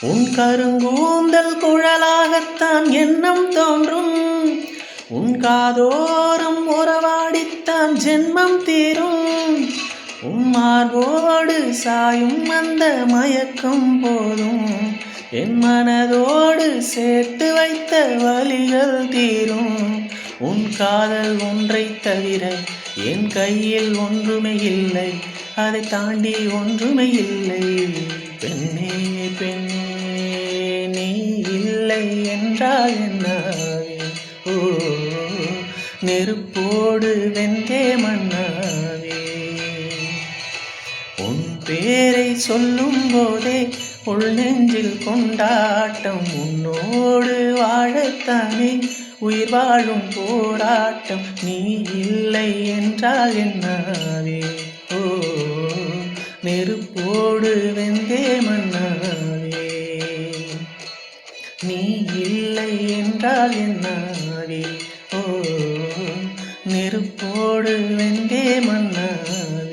உன் கருங்கூந்தல் குழலாகத்தான் எண்ணம் தோன்றும். உன் காதோரம் உறவாடித்தான் ஜென்மம் தீரும். உம்மார்போடு சாயும் அந்த மயக்கம் போதும். என் மனதோடு சேர்த்து வைத்த வலிகள் தீரும். உன் காதல் ஒன்றை தவிர என் கையில் ஒன்றுமே இல்லை. அதை தாண்டி ஒன்றுமே இல்லை. பெண்ணே பெண்ணே நீ இல்லை என்றால் என்னாவே? ஓ நெருப்போடு வெந்தே மன்னாவே. உன் பேரை சொல்லும் போதே உள் நெஞ்சில் கொண்டாட்டம். உன்னோடு வாழத்தானே உயிர் வாழும் போராட்டம். நீ இல்லை என்றால் என்னாவே? ஓ நெருப்போடு வெந்தே மன்னாவே. நீ இல்லை என்றால் என்னாவே? ஓ நெருப்போடு வெந்தே மன்னாவே.